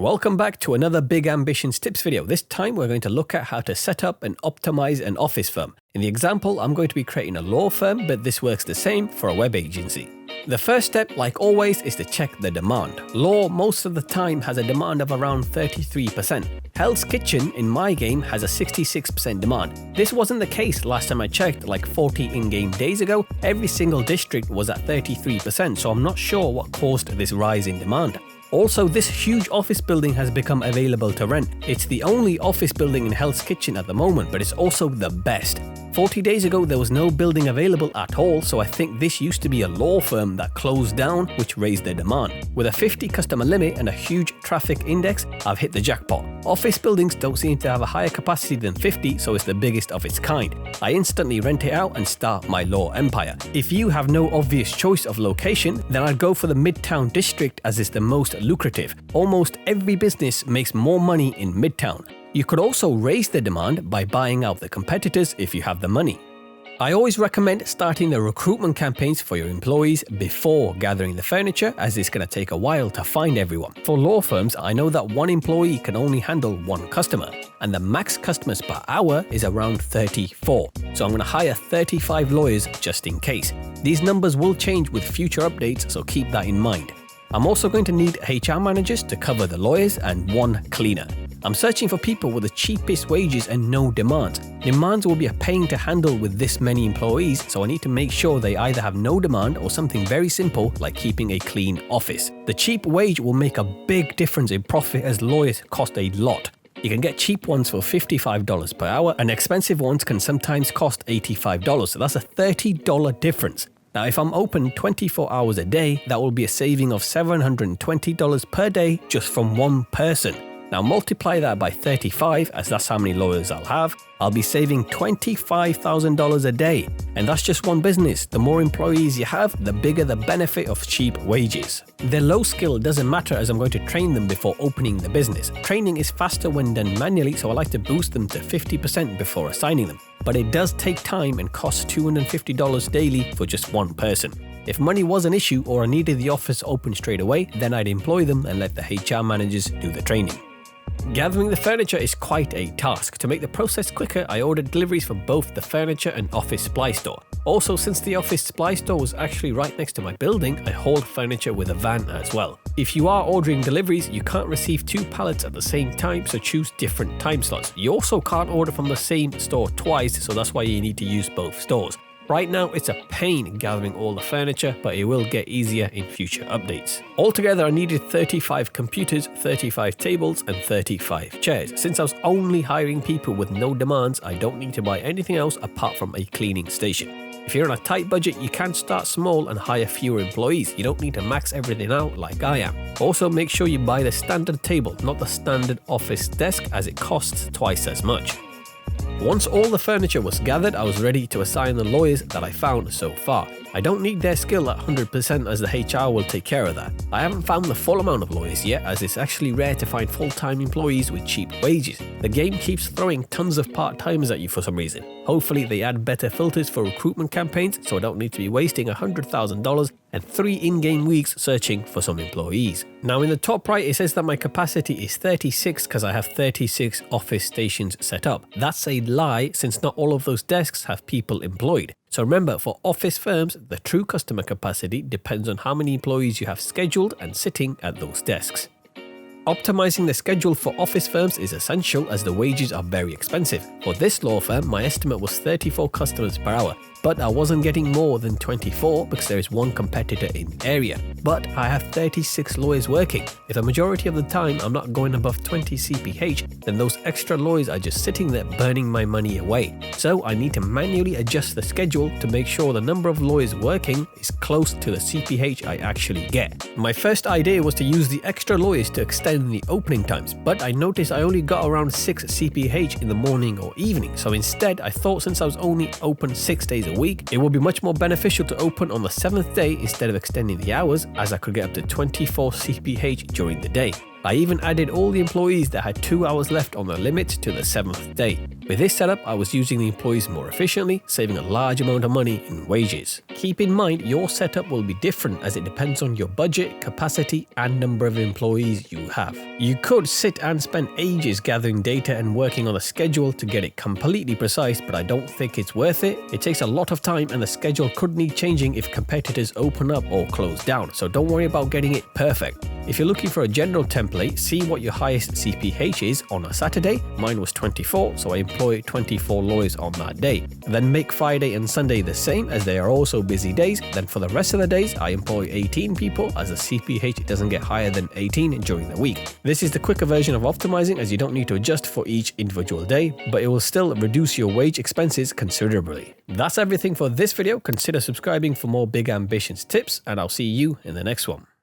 Welcome back to another Big Ambitions tips video. This time we're going to look at how to set up and optimize an office firm. In the example, I'm going to be creating a law firm, but this works the same for a web agency. The first step, like always, is to check the demand. Law most of the time has a demand of around 33%. Hell's Kitchen in my game has a 66% demand. This wasn't the case last time I checked, like 40 in-game days ago. Every single district was at 33%, so I'm not sure what caused this rise in demand. Also, this huge office building has become available to rent. It's the only office building in Hell's Kitchen at the moment, but it's also the best. 40 days ago, there was no building available at all, so I think this used to be a law firm that closed down, which raised their demand. With a 50 customer limit and a huge traffic index, I've hit the jackpot. Office buildings don't seem to have a higher capacity than 50, so it's the biggest of its kind. I instantly rent it out and start my law empire. If you have no obvious choice of location, then I'd go for the Midtown district as it's the most lucrative. Almost every business makes more money in Midtown. You could also raise the demand by buying out the competitors if you have the money. I always recommend starting the recruitment campaigns for your employees before gathering the furniture, as it's going to take a while to find everyone. For law firms, I know that one employee can only handle one customer, and the max customers per hour is around 34. So I'm going to hire 35 lawyers just in case. These numbers will change with future updates, so keep that in mind. I'm also going to need HR managers to cover the lawyers and one cleaner. I'm searching for people with the cheapest wages and no demands. Demands will be a pain to handle with this many employees, so I need to make sure they either have no demand or something very simple like keeping a clean office. The cheap wage will make a big difference in profit as lawyers cost a lot. You can get cheap ones for $55 per hour and expensive ones can sometimes cost $85, so that's a $30 difference. Now, if I'm open 24 hours a day, that will be a saving of $720 per day just from one person. Now multiply that by 35, as that's how many lawyers I'll have. I'll be saving $25,000 a day. And that's just one business. The more employees you have, the bigger the benefit of cheap wages. Their low skill doesn't matter, as I'm going to train them before opening the business. Training is faster when done manually, so I like to boost them to 50% before assigning them. But it does take time and costs $250 daily for just one person. If money was an issue or I needed the office open straight away, then I'd employ them and let the HR managers do the training. Gathering the furniture is quite a task. To make the process quicker, I ordered deliveries for both the furniture and office supply store. Also, since the office supply store was actually right next to my building, I hauled furniture with a van as well. If you are ordering deliveries, you can't receive 2 pallets at the same time, so choose different time slots. You also can't order from the same store twice, so that's why you need to use both stores. Right now, it's a pain gathering all the furniture, but it will get easier in future updates. Altogether, I needed 35 computers, 35 tables, and 35 chairs. Since I was only hiring people with no demands, I don't need to buy anything else apart from a cleaning station. If you're on a tight budget, you can start small and hire fewer employees. You don't need to max everything out like I am. Also, make sure you buy the standard table, not the standard office desk, as it costs twice as much. Once all the furniture was gathered, I was ready to assign the lawyers that I found so far. I don't need their skill at 100%, as the HR will take care of that. I haven't found the full amount of lawyers yet, as it's actually rare to find full-time employees with cheap wages. The game keeps throwing tons of part-timers at you for some reason. Hopefully they add better filters for recruitment campaigns, so I don't need to be wasting $100,000 and 3 in-game weeks searching for some employees. Now in the top right, it says that my capacity is 36 because I have 36 office stations set up. That's a lie, since not all of those desks have people employed. So remember, for office firms, the true customer capacity depends on how many employees you have scheduled and sitting at those desks. Optimizing the schedule for office firms is essential, as the wages are very expensive. For this law firm, my estimate was 34 customers per hour, but I wasn't getting more than 24 because there is one competitor in the area. But I have 36 lawyers working. If the majority of the time I'm not going above 20 CPH, then those extra lawyers are just sitting there burning my money away. So I need to manually adjust the schedule to make sure the number of lawyers working is close to the CPH I actually get. My first idea was to use the extra lawyers to extend the opening times, but I noticed I only got around 6 CPH in the morning or evening. So instead, I thought since I was only open 6 days a week, it would be much more beneficial to open on the 7th day instead of extending the hours, as I could get up to 24 CPH during the day. I even added all the employees that had 2 hours left on the limit to the 7th day. With this setup, I was using the employees more efficiently, saving a large amount of money in wages. Keep in mind, your setup will be different as it depends on your budget, capacity, and number of employees you have. You could sit and spend ages gathering data and working on a schedule to get it completely precise, but I don't think it's worth it. It takes a lot of time and the schedule could need changing if competitors open up or close down, so don't worry about getting it perfect. If you're looking for a general template, see what your highest CPH is on a Saturday. Mine was 24, so I employ 24 lawyers on that day. Then make Friday and Sunday the same, as they are also busy days. Then for the rest of the days, I employ 18 people, as the CPH doesn't get higher than 18 during the week. This is the quicker version of optimizing, as you don't need to adjust for each individual day, but it will still reduce your wage expenses considerably. That's everything for this video. Consider subscribing for more big ambitions tips, and I'll see you in the next one.